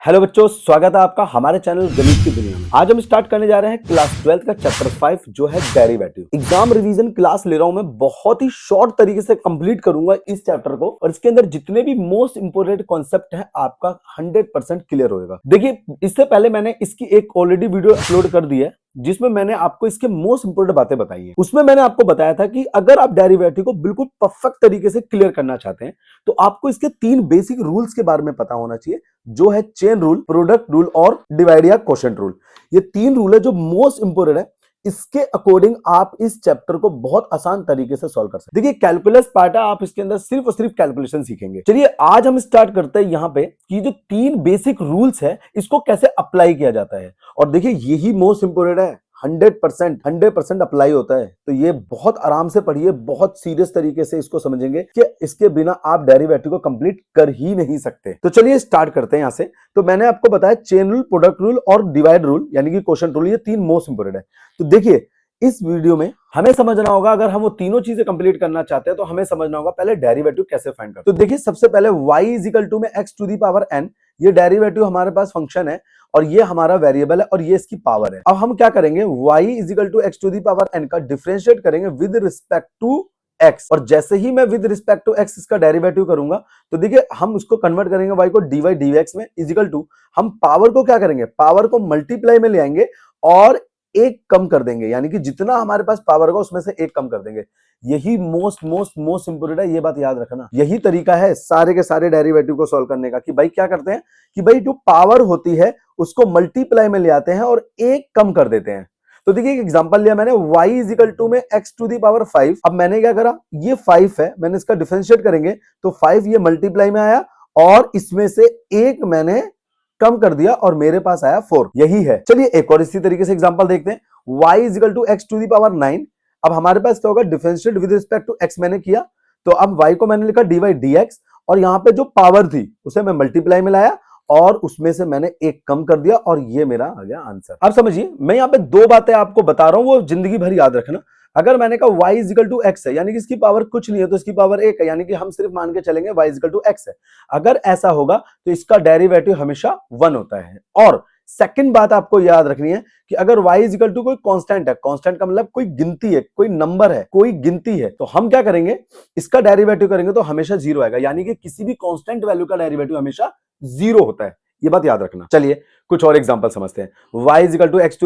Hello बच्चों, स्वागत है आपका हमारे चैनल गणित की दुनिया में। आज हम स्टार्ट करने जा रहे हैं क्लास 12 का चैप्टर 5 जो है डेरिवेटिव। एग्जाम रिवीजन क्लास ले रहा हूं मैं, बहुत ही शॉर्ट तरीके से कंप्लीट करूंगा इस चैप्टर को और इसके अंदर जितने भी मोस्ट इंपोर्टेंट कॉन्सेप्ट है आपका 100% क्लियर होगा। देखिए, इससे पहले मैंने इसकी एक ऑलरेडी वीडियो अपलोड कर दी है जिसमें मैंने आपको इसके मोस्ट इंपोर्टेंट बातें बताई है। उसमें मैंने आपको बताया था कि अगर आप डेरिवेटिव को बिल्कुल परफेक्ट तरीके से क्लियर करना चाहते हैं तो आपको इसके 3 बेसिक रूल्स के बारे में पता होना चाहिए, जो है चेन रूल, प्रोडक्ट रूल और डिवाइड या क्वोशंट रूल। ये 3 रूल है जो मोस्ट इंपोर्टेंट है। इसके अकॉर्डिंग आप इस चैप्टर को बहुत आसान तरीके से सॉल्व कर सकते हैं। देखिए, कैलकुलस पार्ट है, आप इसके अंदर सिर्फ और सिर्फ कैलकुलेशन सीखेंगे। चलिए आज हम स्टार्ट करते हैं यहां पे कि जो 3 बेसिक रूल्स है इसको कैसे अप्लाई किया जाता है। और देखिए, यही मोस्ट इंपोर्टेंट है। 100% अप्लाई होता है, तो ये बहुत आराम से पढ़िए, बहुत सीरियस तरीके से इसको समझेंगे कि इसके बिना आप डेरिवेटिव को कंप्लीट कर ही नहीं सकते। तो चलिए स्टार्ट करते हैं यहां से। तो मैंने आपको बताया चेन रूल, प्रोडक्ट रूल और डिवाइड रूल यानी कि क्वोशंट रूल, ये 3 मोस्ट इंपोर्टेंट है। तो देखिए, इस वीडियो में हमें समझना होगा, अगर हम वो तीनों चीजें कंप्लीट करना चाहते हैं तो हमें समझना होगा पहले डेरिवेटिव कैसे फाइंड करते हैं। तो देखिए, सबसे पहले y इजिकल टू में x to the power n, ये डेरिवेटिव हमारे पास फंक्शन है और ये हमारा वेरिएबल है और ये इसकी पावर है। अब हम क्या करेंगे, y is equal to x to the power n का डिफरेंशिएट करेंगे विद रिस्पेक्ट टू x, और जैसे ही मैं विद रिस्पेक्ट टू x इसका डेरिवेटिव करूंगा तो देखिए हम उसको कन्वर्ट करेंगे y को dy dx में, इजिकल टू हम पावर को क्या करेंगे, पावर को मल्टीप्लाई में ले आएंगे और एक कम कर देंगे, यानी कि जितना हमारे पास पावर होगा उसमें से एक कम कर देंगे। यही मोस्ट इंपोर्टेंट है, ये बात याद रखना। यही तरीका है सारे के सारे डेरिवेटिव को सॉल्व करने का कि भाई क्या करते हैं कि भाई जो पावर होती है उसको मल्टीप्लाई में ले आते हैं और एक कम कर देते हैं। तो देखिए, एक एग्जांपल लिया मैंने, y इजिकल टू में x टू दी पावर 5। अब मैंने क्या करा, ये 5 है, मैंने इसका डिफरेंशिएट करेंगे तो 5 ये मल्टीप्लाई में आया और इसमें से एक मैंने कम कर दिया और मेरे पास आया 4। यही है। चलिए एक और इसी तरीके से एग्जांपल देखते हैं, y is equal to x to the power 9। अब हमारे पास क्या होगा, differentiate with respect to x मैंने किया तो अब y को मैंने लिखा dy dx और यहां पे जो पावर थी उसे मैं मल्टीप्लाई में लाया और उसमें से मैंने एक कम कर दिया और ये मेरा आ गया आंसर। अब समझिए, मैं यहां पे 2 बातें आपको बता रहा हूं, वो जिंदगी भर याद रखना। अगर मैंने कहा y इजिकल टू x है यानी कि इसकी पावर कुछ नहीं है तो इसकी पावर 1 है, यानी कि हम सिर्फ मान के चलेंगे y इजिकल टू x है। अगर ऐसा होगा तो इसका डेरिवेटिव हमेशा 1 होता है। और सेकंड बात आपको याद रखनी है कि अगर y इजिकल टू कोई कांस्टेंट है, कांस्टेंट का मतलब कोई गिनती है, कोई नंबर है, कोई गिनती है, तो हम क्या करेंगे, इसका डेरिवेटिव करेंगे तो हमेशा 0 आएगा, यानी कि किसी भी कांस्टेंट वैल्यू का डेरिवेटिव हमेशा 0 होता है। ये बात याद रखना। चलिए कुछ और एग्जांपल समझते हैं। y is equal to x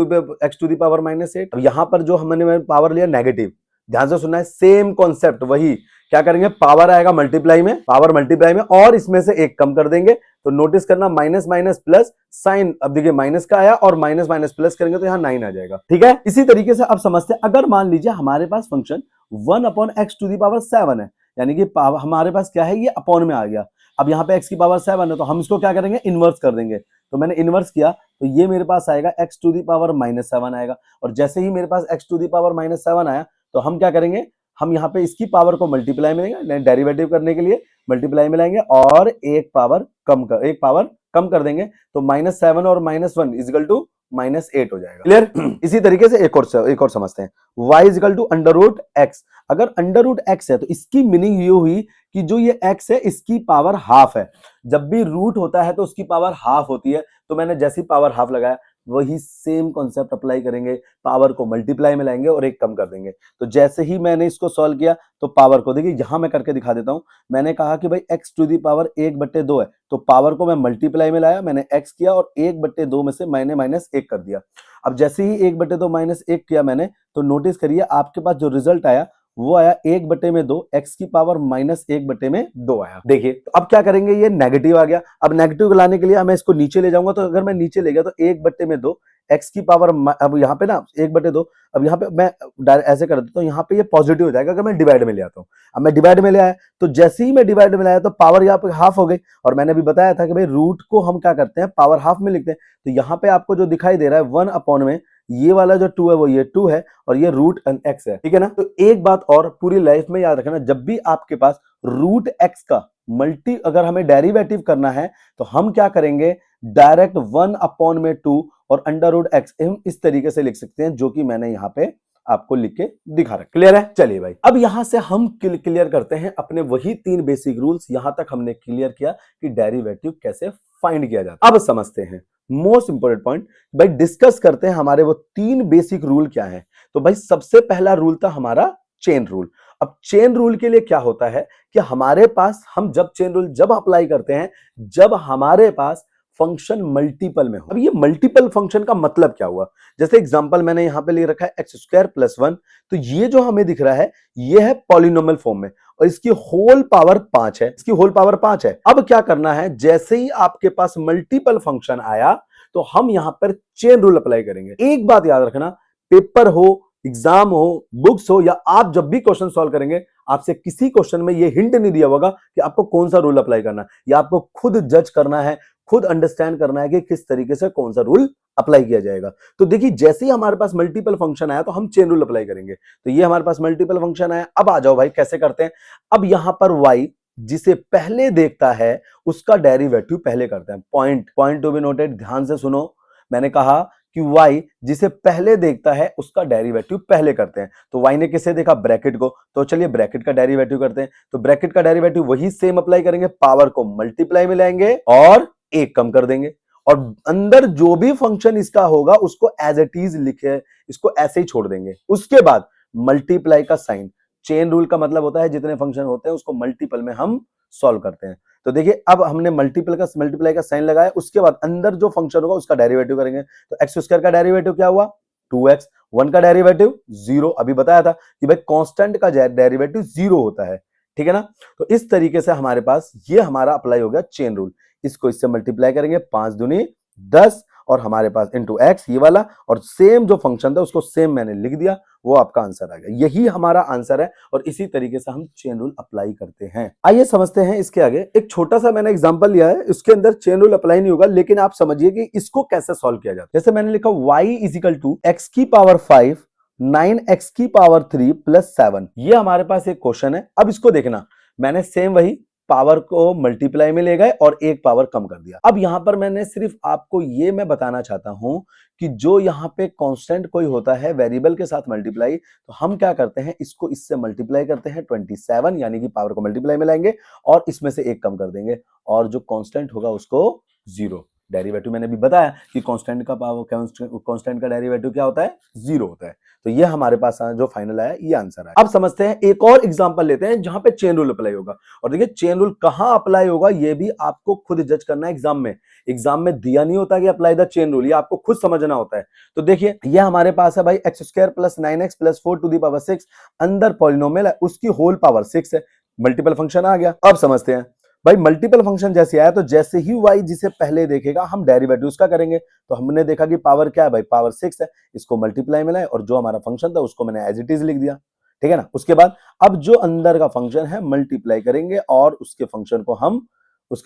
to the power -8। अब यहां पर जो हमने पावर लिया नेगेटिव, ध्यान से सुनना है, सेम कॉन्सेप्ट वही। क्या करेंगे, पावर आएगा मल्टीप्लाई में, पावर मल्टीप्लाई में और इसमें से एक कम कर देंगे। तो नोटिस करना, माइनस माइनस प्लस साइन, अब देखिए माइनस का आया और माइनस माइनस प्लस करेंगे तो यहाँ 9 आ जाएगा। ठीक है, इसी तरीके से अब समझते हैं, अगर मान लीजिए हमारे पास function 1 upon x to the power 7 है, यानी कि हमारे पास क्या है, ये अपॉन में आ गया। अब यहाँ पे x की पावर 7 है तो हम इसको क्या करेंगे, इनवर्स कर देंगे। तो मैंने इनवर्स किया तो ये मेरे पास आएगा x टू दी पावर -7 आएगा, और जैसे ही मेरे पास x टू दी पावर -7 आया तो हम क्या करेंगे, हम यहाँ पे इसकी पावर को मल्टीप्लाई में लेंगे, डेरिवेटिव करने के लिए मल्टीप्लाई में लाएंगे और एक पावर कम कर देंगे। तो -7 और -1 इजिकल टू -8 हो जाएगा। क्लियर। इसी तरीके से एक और समझते हैं, y is equal to under root x. अगर अंडर रूट एक्स है तो इसकी मीनिंग ये हुई कि जो ये x है इसकी पावर हाफ है। जब भी रूट होता है तो उसकी पावर हाफ होती है, तो मैंने जैसी पावर हाफ लगाया वही सेम कॉन्सेप्ट अप्लाई करेंगे, पावर को मल्टीप्लाई में लाएंगे और एक कम कर देंगे। तो जैसे ही मैंने इसको सॉल्व किया तो पावर को देखिए, यहां मैं करके दिखा देता हूं। मैंने कहा कि भाई x टू दी पावर 1/2 है, तो पावर को मैं मल्टीप्लाई में लाया, मैंने x किया और 1/2 में से मैंने -1 कर दिया। अब जैसे ही 1/2 -1 किया मैंने, तो नोटिस करिए आपके पास जो रिजल्ट आया वो आया 1/2, x की पावर -1/2 आया। देखिए, तो अब क्या करेंगे, ये नेगेटिव आ गया। अब नेगेटिव लाने के लिए मैं इसको नीचे ले जाऊंगा, तो अगर मैं नीचे ले गया तो 1/2 x की पावर, अब यहाँ पे ना 1/2, अब यहाँ पे मैं ऐसे कर देता हूँ, यहाँ पे ये पॉजिटिव हो जाएगा अगर मैं डिवाइड में ले आता हूँ। अब मैं डिवाइड में ले आया तो जैसे ही मैं डिवाइड में लाया तो पावर यहाँ पे हाफ हो गई, और मैंने भी बताया था कि भाई रूट को हम क्या करते हैं, पावर हाफ में लिखते हैं। तो यहाँ पे आपको जो दिखाई दे रहा है 1 अपॉन में ये वाला जो 2 है वो ये 2 है और ये रूट x है। ठीक है ना। तो एक बात और पूरी लाइफ में याद रखना, जब भी आपके पास रूट x का अगर हमें डेरिवेटिव करना है तो हम क्या करेंगे, डायरेक्ट 1 अपॉन में 2 और अंडर रूट एक्स हम इस तरीके से लिख सकते हैं, जो कि मैंने यहाँ पे आपको लिख के दिखा रहा। क्लियर है। चलिए भाई, अब यहां से हम क्लियर करते हैं अपने वही 3 बेसिक रूल्स। यहां तक हमने क्लियर किया कि डेरिवेटिव कैसे फाइंड किया जाता है। अब समझते हैं मोस्ट इंपोर्टेंट पॉइंट, भाई डिस्कस करते हैं हमारे वो 3 बेसिक रूल क्या है। तो भाई सबसे पहला रूल था हमारा चेन रूल। अब चेन रूल के लिए क्या होता है कि हमारे पास, हम जब चेन रूल जब अप्लाई करते हैं जब हमारे पास फंक्शन मल्टीपल में हो। अब ये मल्टीपल फंक्शन का मतलब क्या हुआ, जैसे एग्जांपल मैंने यहां पे ले रखा है एक्स स्क्वायर प्लस 1, तो ये जो हमें दिख रहा है ये है पॉलिनोमियल फॉर्म में और इसकी होल पावर 5 है, इसकी होल पावर 5 है। अब क्या करना है, जैसे ही आपके पास मल्टीपल फंक्शन आया तो हम यहां पर चेन रूल अप्लाई करेंगे। एक बात याद रखना, पेपर हो, एग्जाम हो, बुक्स हो, या आप जब भी क्वेश्चन सॉल्व करेंगे आपसे किसी क्वेश्चन में ये हिंट नहीं दिया होगा कि आपको कौन सा रूल अप्लाई करना है, या आपको खुद जज करना है, खुद अंडरस्टैंड करना है कि किस तरीके से कौन सा रूल अप्लाई किया जाएगा। तो देखिए जैसे ही हमारे पास मल्टीपल फंक्शन आया तो हम चेन रूल अप्लाई करेंगे। तो ये हमारे पास मल्टीपल फंक्शन आया। अब आ जाओ भाई कैसे करते हैं। अब यहां पर y जिसे पहले देखता है उसका डेरिवेटिव पहले करते हैं। पॉइंट टू बी नोटेड, ध्यान से सुनो। मैंने कहा कि y जिसे पहले देखता है उसका डेरिवेटिव पहले करते हैं। तो y ने किसे देखा, ब्रैकेट को, तो चलिए ब्रैकेट का डेरिवेटिव करते हैं। तो ब्रैकेट का डेरिवेटिव वही सेम अप्लाई करेंगे, पावर को मल्टीप्लाई में लाएंगे और एक कम कर देंगे, और अंदर जो भी फंक्शन इसका होगा उसको एज इट इज लिखे, इसको ऐसे ही छोड़ देंगे। उसके बाद मल्टीप्लाई का साइन, चेन रूल का मतलब होता है जितने फंक्शन होते हैं उसको मल्टीपल में हम सॉल्व करते हैं। तो देखिए अब हमने मल्टीप्लाई का साइन लगाया, उसके बाद अंदर जो फंक्शन होगा उसका डेरिवेटिव करेंगे। तो एक्स स्क्वायर का डेरिवेटिव क्या हुआ, 2x, 1 का डेरिवेटिव 0, अभी बताया था कि भाई कांस्टेंट का डेरिवेटिव 0 होता है, ठीक है ना। तो इस तरीके से हमारे पास ये हमारा अप्लाई हो गया चेन रूल। इसको इससे मल्टीप्लाई करेंगे, 5 दूनी 10, और हमारे पास इंटू एक्स ये वाला, और सेम जो फंक्शन था उसको सेम मैंने लिख दिया, वो आपका आंसर आ गया। यही हमारा आंसर है और इसी तरीके से हम चेन रूल अप्लाई करते हैं। आइए समझते हैं इसके आगे। एक छोटा सा मैंने एग्जांपल लिया है, इसके अंदर चेन रूल अप्लाई नहीं होगा, लेकिन आप समझिए कि इसको कैसे सॉल्व किया जाता है। जैसे मैंने लिखा y इजिकल टू एक्स की पावर 5 9x की पावर 3 प्लस 7, ये हमारे पास एक क्वेश्चन है। अब इसको देखना, मैंने सेम वही पावर को मल्टीप्लाई में ले गए और एक पावर कम कर दिया। अब यहां पर मैंने सिर्फ आपको ये मैं बताना चाहता हूं कि जो यहां पे कांस्टेंट कोई होता है वेरिएबल के साथ मल्टीप्लाई, तो हम क्या करते हैं, इसको इससे मल्टीप्लाई करते हैं 27, यानी कि पावर को मल्टीप्लाई में लाएंगे और इसमें से एक कम कर देंगे, और जो कांस्टेंट होगा उसको 0। डेरिवेटिव मैंने भी बताया कि कांस्टेंट का पावर, कांस्टेंट का डेरिवेटिव क्या होता है, 0 होता है। तो ये हमारे पास जो फाइनल आया ये आंसर है। अब समझते हैं एक और एग्जांपल लेते हैं जहां पे चेन रूल अप्लाई होगा। और देखिए चेन रूल कहां अप्लाई होगा ये भी आपको खुद जज करना है। एग्जाम में दिया नहीं होता कि अप्लाई द चेन रूल, ये आपको खुद समझना होता है। तो देखिए ये हमारे पास है भाई x square plus 9x plus 4 to the power 6, अंदर पॉलिनोमियल है उसकी होल पावर 6 है, मल्टीपल फंक्शन आ गया। अब समझते हैं भाई मल्टीपल फंक्शन जैसे आया तो जैसे ही y जिसे पहले देखेगा हम डेरिवेटिव उसका करेंगे। तो हमने देखा कि पावर क्या है भाई, पावर 6 है, इसको मल्टीप्लाई में लाए और जो हमारा फंक्शन था उसको मैंने एज इट इज लिख दिया, ठीक है ना। उसके बाद अब जो अंदर का फंक्शन है मल्टीप्लाई करेंगे और उसका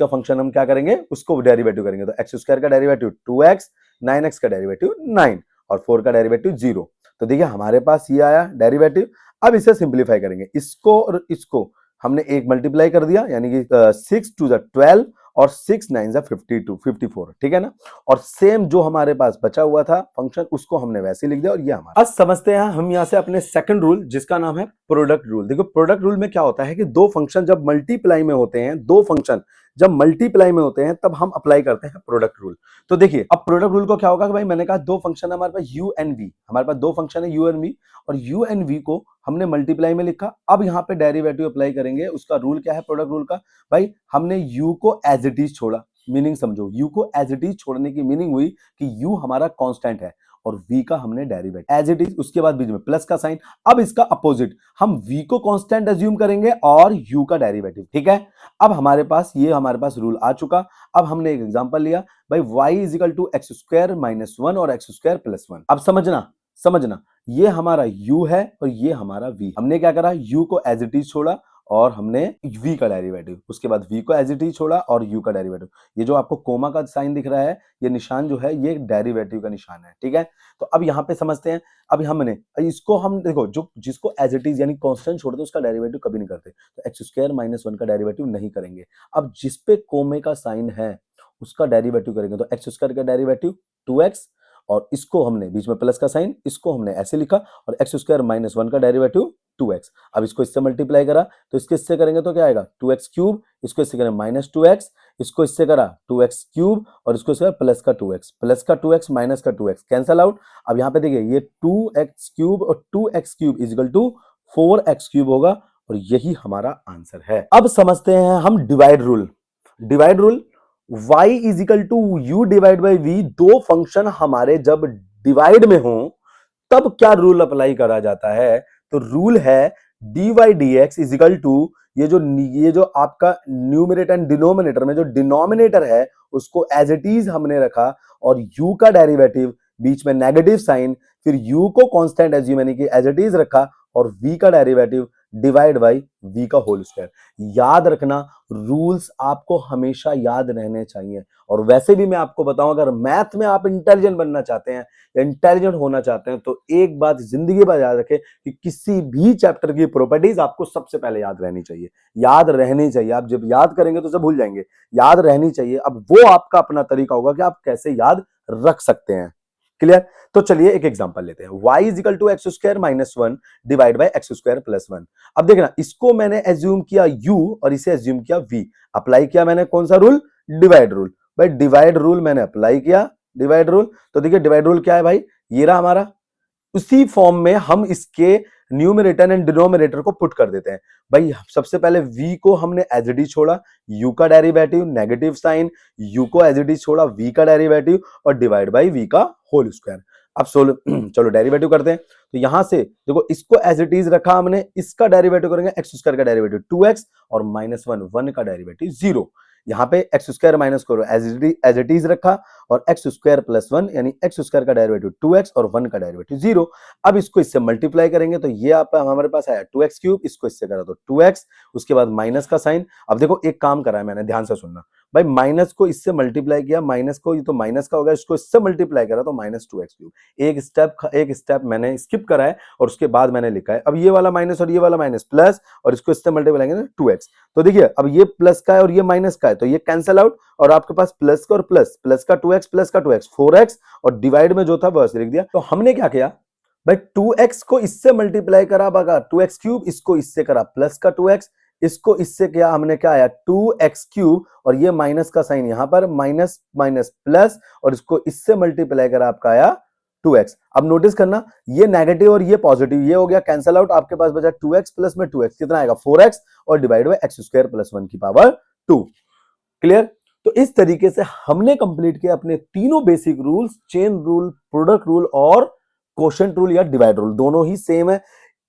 फंक्शन हम क्या करेंगे, उसको डेरिवेटिव करेंगे। तो एक्स स्क्वायर का डेरिवेटिव 2x, 9x का डेरिवेटिव 9 और 4 का डेरिवेटिव 0। तो देखिए हमारे पास ये आया डेरिवेटिव। अब इसे सिंप्लीफाई करेंगे, इसको और इसको हमने एक मल्टीप्लाई कर दिया, यानी कि 6 टू द 12 और 6 9 जा 52 54, ठीक है ना। और सेम जो हमारे पास बचा हुआ था फंक्शन उसको हमने वैसे लिख दिया और ये हमारा। अब समझते हैं हम यहां से अपने सेकंड रूल जिसका नाम है प्रोडक्ट रूल। देखो प्रोडक्ट रूल में क्या होता है कि दो फंक्शन जब मल्टीप्लाई में होते हैं, तब हम अप्लाई करते हैं प्रोडक्ट रूल। तो देखिए अब प्रोडक्ट रूल को क्या होगा कि भाई मैंने कहा दो फंक्शन हमारे पास u एंड v, हमारे पास दो फंक्शन है u एंड v, और u एंड v को हमने मल्टीप्लाई में लिखा। अब यहाँ पे डेरिवेटिव अप्लाई करेंगे। उसका रूल क्या है प्रोडक्ट रूल का, भाई हमने u को एज इट इज छोड़ा। मीनिंग समझो, u को एज इट इज छोड़ने की मीनिंग हुई कि u हमारा कांस्टेंट है और v का हमने डेरिवेटिव एज इट इज, उसके बाद बीच में प्लस का साइन। अब इसका अपोजिट, हम v को कांस्टेंट अज्यूम करेंगे और u का डेरिवेटिव, ठीक है। अब हमारे पास रूल आ चुका। अब हमने एक एग्जांपल लिया भाई y is equal to x square minus 1 और एक्स स्क्वायर प्लस 1। अब समझना ये हमारा u है और ये हमारा v। हमने क्या करा, u को एज इट इज छोड़ा और हमने v का डेरिवेटिव, उसके बाद v को एज इट इज छोड़ा और u का डेरिवेटिव। ये जो आपको कोमा का साइन दिख रहा है, ये निशान जो है ये डेरिवेटिव का निशान है, ठीक है। तो अब यहाँ पे समझते हैं, अब हमने इसको हम देखो जो जिसको एज इट इज यानी कांस्टेंट छोड़ते हैं उसका डेरिवेटिव कभी नहीं करते। तो एक्स स्क्वायर माइनस 1 का डेरिवेटिव नहीं करेंगे। अब जिसपे कोमे का साइन है उसका डेरिवेटिव करेंगे। तो एक्स स्क्वायर का डेरिवेटिव 2x और इसको हमने बीच में प्लस का साइन, इसको हमने ऐसे लिखा और एक्स स्क्वायर माइनस 1 का डेरिवेटिव 2x। अब इसको इससे मल्टीप्लाई करा तो इसके इससे करेंगे तो क्या आएगा 2x क्यूब, इसको इससे करें माइनस 2x, इसको इससे करा 2x क्यूब और इसको इससे प्लस का 2x माइनस का 2x कैंसल आउट। अब यहाँ पे देखिए ये 2x क्यूब और 2x cube is equal to 4x cube होगा और यही हमारा आंसर है। अब समझते हैं हम divide rule. Divide rule y is equal to u divide by v, दो फंक्शन हमारे जब डिवाइड में हो तब क्या रूल अप्लाई करा जाता है? तो रूल है dy dx इजिकल टू ये जो आपका न्यूमरेटर एंड डिनोमिनेटर में जो डिनोमिनेटर है उसको एज इट इज हमने रखा और u का डेरिवेटिव बीच में नेगेटिव साइन, फिर u को कांस्टेंट एज्यूम यानी कि एज इट इज रखा और v का डेरिवेटिव डिवाइड बाई v का होल स्क्वायर। याद रखना रूल्स आपको हमेशा याद रहने चाहिए। और वैसे भी मैं आपको बताऊं अगर मैथ में आप इंटेलिजेंट बनना चाहते हैं या इंटेलिजेंट होना चाहते हैं तो एक बात जिंदगी भर याद रखें कि किसी भी चैप्टर की प्रॉपर्टीज आपको सबसे पहले याद रहनी चाहिए। याद रहनी चाहिए, आप जब याद करेंगे तो सब भूल जाएंगे, याद रहनी चाहिए। अब वो आपका अपना तरीका होगा कि आप कैसे याद रख सकते हैं। क्लियर? तो चलिए एक एग्जांपल लेते हैं। y is equal to x square minus 1 divide by x square plus 1। अब देखना इसको मैंने एज्यूम किया u और इसे एज्यूम किया v। अप्लाई किया मैंने कौन सा रूल? Divide rule. भाई डिवाइड रूल मैंने अप्लाई किया, डिवाइड रूल। तो देखिए डिवाइड रूल क्या है भाई, ये रहा हमारा। उसी फॉर्म में हम इसके न्यूमरेटर एंड डिनोमिनेटर को पुट कर देते हैं। भाई सबसे पहले v को हमने एज इट इज छोड़ा, u का डेरिवेटिव नेगेटिव साइन, u को एज इट इज छोड़ा, v का डेरिवेटिव और डिवाइड बाई v का होल स्क्वायर। अब चलो डेरिवेटिव करते हैं। तो यहां से देखो इसको एज इट इज रखा हमने, इसका डेरिवेटिव करेंगे एक्स स्क्वायर का डेरिवेटिव 2x और माइनस 1 का डेरिवेटिव 0। यहाँ पे एक्स स्क्वायर माइनस करो एज इट इज रखा और एक्स स्क्वायर प्लस 1 यानी एक्स स्क्वायर का डेरिवेटिव 2x और 1 का डेरिवेटिव 0। अब इसको इससे मल्टीप्लाई करेंगे तो ये आप हमारे पास आया 2x क्यूब, इसको इससे करा तो 2x, उसके बाद माइनस का साइन। अब देखो एक काम करा है मैंने, ध्यान से सुनना भाई, माइनस को इससे मल्टीप्लाई किया, माइनस को ये तो माइनस का होगा, इसको इससे मल्टीप्लाई करा तो माइनस 2x क्यूब। एक स्टेप मैंने स्किप करा है और उसके बाद मैंने लिखा है। अब ये वाला माइनस और ये वाला माइनस प्लस और इसको इससे मल्टीप्लाई करेंगे 2x। तो देखिए अब ये प्लस का है और ये माइनस का है तो ये कैंसिल आउट और आपके पास प्लस का और प्लस का 2x 4x और डिवाइड में जो था वो ऐसे लिख दिया। तो हमने क्या किया भाई 2x को इससे मल्टीप्लाई करा, बगा 2x क्यूब, इसको इससे करा प्लस का 2x, इसको इससे किया हमने क्या आया 2x क्यूब और ये माइनस का साइन यहां पर माइनस माइनस प्लस और इसको इससे मल्टीप्लाई करा आपका आया 2x। अब नोटिस करना ये नेगेटिव और ये पॉजिटिव, ये हो गया कैंसिल आउट, आपके पास बचा 2x प्लस में 2x कितना आएगा 4x और divide by x square plus 1 की पावर 2। क्लियर? तो इस तरीके से हमने कंप्लीट किया अपने तीनों basic rules, chain rule, product rule और क्वोशंट रूल या डिवाइड रूल, दोनों ही सेम है।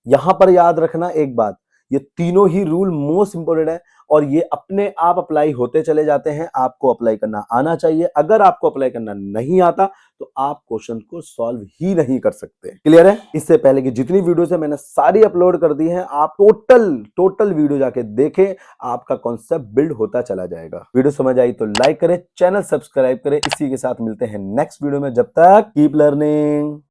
यहां पर याद रखना एक बात, ये तीनों ही रूल मोस्ट इंपोर्टेंट है और ये अपने आप अप्लाई होते चले जाते हैं। आपको अप्लाई करना आना चाहिए, अगर आपको अप्लाई करना नहीं आता तो आप क्वेश्चन को सॉल्व ही नहीं कर सकते। क्लियर है? इससे पहले कि जितनी वीडियोस है मैंने सारी अपलोड कर दी हैं, आप टोटल वीडियो जाके देखें, आपका कॉन्सेप्ट बिल्ड होता चला जाएगा। वीडियो समझ आई तो लाइक करें, चैनल सब्सक्राइब करें। इसी के साथ मिलते हैं नेक्स्ट वीडियो में, जब तक कीप लर्निंग।